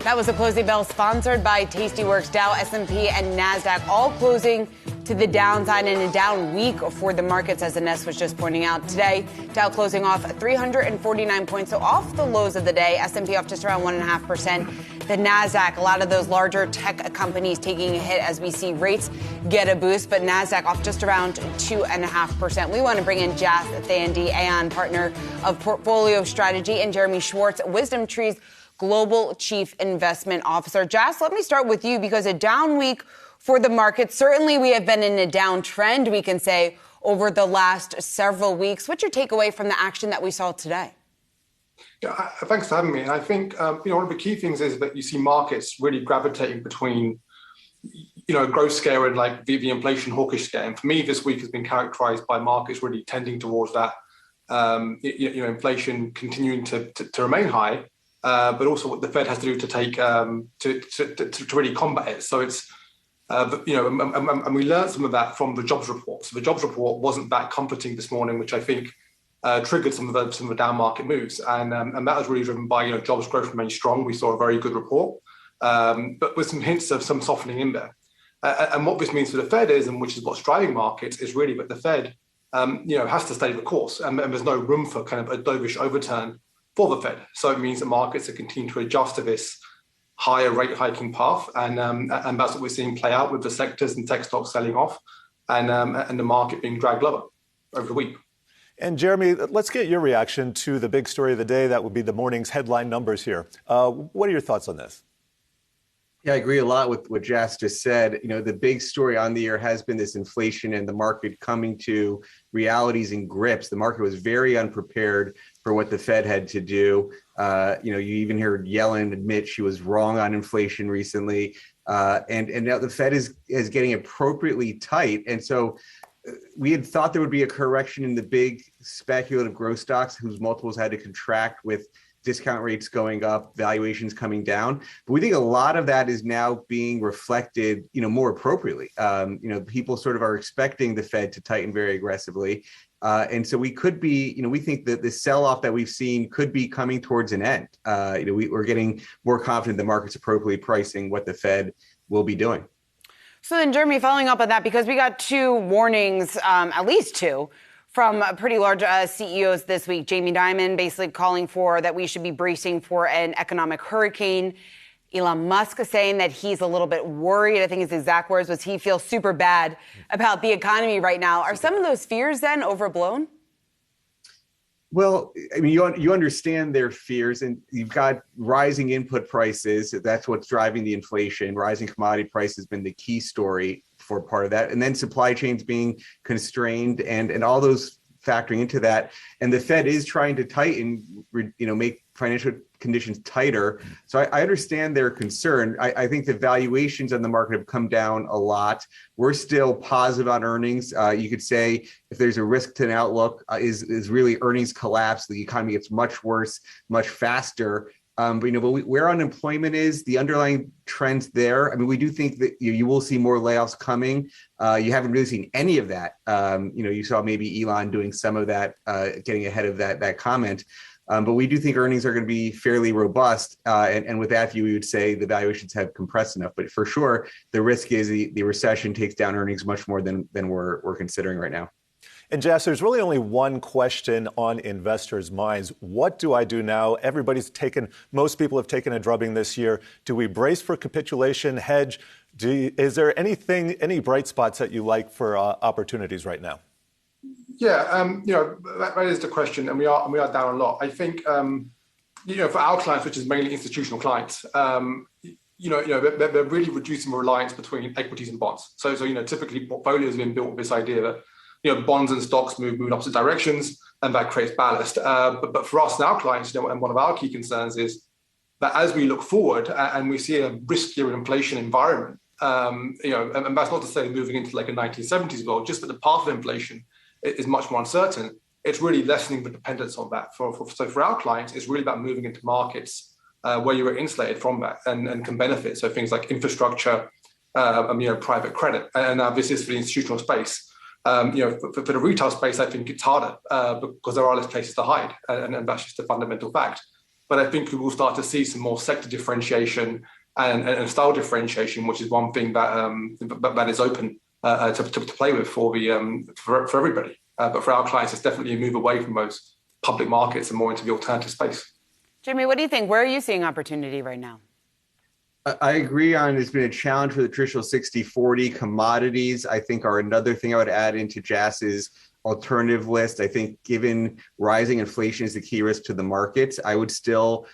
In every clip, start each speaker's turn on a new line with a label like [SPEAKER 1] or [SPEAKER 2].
[SPEAKER 1] That was the closing bell sponsored by Tastyworks. Dow, S&P, and NASDAQ all closing to the downside in a down week for the markets, as Ines was just pointing out. Today, Dow closing off 349 points, so off the lows of the day. S&P off just around 1.5%. The NASDAQ, a lot of those larger tech companies taking a hit as we see rates get a boost, but NASDAQ off just around 2.5%. We want to bring in Jas Thandi, Aon partner of portfolio strategy, and Jeremy Schwartz, WisdomTree's Global Chief Investment Officer. Jas, let me start with you because a down week for the market. Certainly we have been in a downtrend, we can say, over the last several weeks. What's your takeaway from the action that we saw today?
[SPEAKER 2] Yeah, thanks for having me. And I think one of the key things is that you see markets really gravitating between growth scare and like the inflation hawkish scare. And for me, this week has been characterized by markets really tending towards that inflation continuing to remain high. But also what the Fed has to do to take to really combat it. So it's and we learned some of that from the jobs report. So the jobs report wasn't that comforting this morning, which I think triggered some of the down market moves, and that was really driven by jobs growth remained strong. We saw a very good report, but with some hints of some softening in there. And what this means for the Fed is, and which is what's driving markets, is really that the Fed has to stay the course, and there's no room for kind of a dovish overturn for the Fed. So it means that markets are continuing to adjust to this higher rate hiking path. And that's what we're seeing play out with the sectors and tech stocks selling off and the market being dragged lower over the week.
[SPEAKER 3] And Jeremy, let's get your reaction to the big story of the day. That would be the morning's headline numbers here. What are your thoughts on this?
[SPEAKER 4] Yeah, I agree a lot with what Jas just said. The big story on the year has been this inflation and the market coming to realities and grips. The market was very unprepared for what the Fed had to do. You even heard Yellen admit she was wrong on inflation recently. And now the Fed is getting appropriately tight. And so we had thought there would be a correction in the big speculative growth stocks whose multiples had to contract with discount rates going up, valuations coming down. But we think a lot of that is now being reflected, more appropriately. People sort of are expecting the Fed to tighten very aggressively. And so we could be, we think that the sell-off that we've seen could be coming towards an end. We're getting more confident the market's appropriately pricing what the Fed will be doing.
[SPEAKER 1] So then, Jeremy, following up on that, because we got two warnings, at least two, from pretty large CEOs this week. Jamie Dimon basically calling for that we should be bracing for an economic hurricane. Elon Musk saying that he's a little bit worried. I think his exact words was he feels super bad about the economy right now. Are some of those fears then overblown?
[SPEAKER 4] Well, I mean, you understand their fears, and you've got rising input prices. That's what's driving the inflation. Rising commodity prices has been the key story for part of that. And then supply chains being constrained and all those factoring into that. And the Fed is trying to tighten, make financial conditions tighter. So I understand their concern. I think the valuations on the market have come down a lot. We're still positive on earnings. You could say if there's a risk to an outlook, is really earnings collapse. The economy gets much worse, much faster. But where unemployment is, the underlying trends there. I mean, we do think that you will see more layoffs coming. You haven't really seen any of that. You saw maybe Elon doing some of that, getting ahead of that comment. But we do think earnings are going to be fairly robust. And with that view, we would say the valuations have compressed enough. But for sure, the risk is the recession takes down earnings much more than we're considering right now.
[SPEAKER 3] And Jas, there's really only one question on investors' minds. What do I do now? Most people have taken a drubbing this year. Do we brace for capitulation, hedge? Is there any bright spots that you like for opportunities right now?
[SPEAKER 2] Yeah, that is the question, and we are down a lot. I think, for our clients, which is mainly institutional clients, they're really reducing the reliance between equities and bonds. So typically portfolios have been built with this idea that bonds and stocks move in opposite directions, and that creates ballast. But for us and our clients, and one of our key concerns is that as we look forward and we see a riskier inflation environment, and that's not to say moving into like a 1970s world, just that the path of inflation is much more uncertain. It's really lessening the dependence on that. So for our clients, it's really about moving into markets where you are insulated from that and can benefit. So things like infrastructure, private credit, and now this is for the institutional space. For the retail space, I think it's harder because there are less places to hide, and that's just a fundamental fact. but I think we will start to see some more sector differentiation and style differentiation, which is one thing that is open to play with for everybody. But for our clients, it's definitely a move away from those public markets and more into the alternative space.
[SPEAKER 1] Jamie, what do you think? Where are you seeing opportunity right now?
[SPEAKER 4] I agree on it's been a challenge for the traditional 60-40. Commodities, I think, are another thing I would add into Jas's alternative list. I think given rising inflation is the key risk to the markets, I would still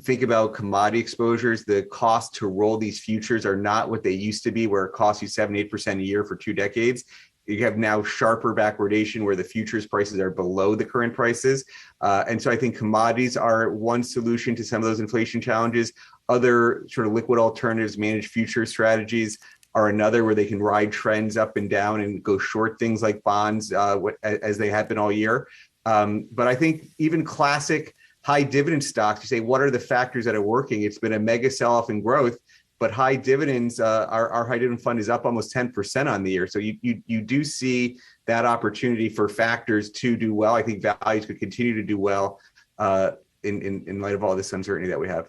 [SPEAKER 4] think about commodity exposures. The cost to roll these futures are not what they used to be, where it costs you 7-8% a year for 2 decades. You have now sharper backwardation where the futures prices are below the current prices. And so I think commodities are one solution to some of those inflation challenges. Other sort of liquid alternatives, managed future strategies are another, where they can ride trends up and down and go short things like bonds as they have been all year. But I think even classic high dividend stocks, you say, what are the factors that are working? It's been a mega sell-off in growth, but high dividends, our high dividend fund is up almost 10% on the year. So you do see that opportunity for factors to do well. I think values could continue to do well in light of all this uncertainty that we have.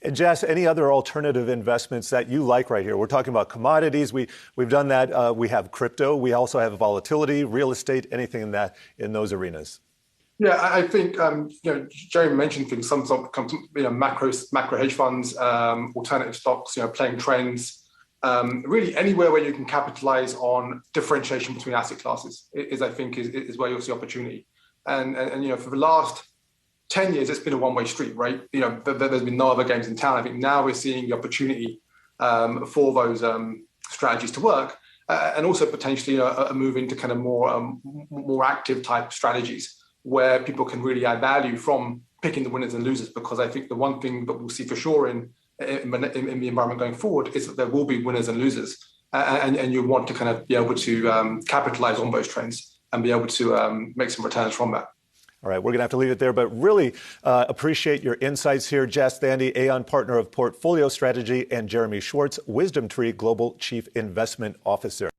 [SPEAKER 3] And Jas, any other alternative investments that you like right here? We're talking about commodities. We've done that. We have crypto. We also have volatility, real estate, anything in those arenas.
[SPEAKER 2] Yeah, I think Jeremy mentioned things. Some macro hedge funds, alternative stocks, playing trends. Really, anywhere where you can capitalize on differentiation between asset classes is where you'll see opportunity. And for the last 10 years, it's been a one-way street, right? There's been no other games in town. I think now we're seeing the opportunity for those strategies to work, and also potentially a move into kind of more active type strategies where people can really add value from picking the winners and losers. Because I think the one thing that we'll see for sure in the environment going forward is that there will be winners and losers, and you want to kind of be able to capitalize on those trends and be able to make some returns from that.
[SPEAKER 3] All right, we're going to have to leave it there, but really appreciate your insights here. Jas Thandi, Aon Partner of Portfolio Strategy, and Jeremy Schwartz, WisdomTree Global Chief Investment Officer.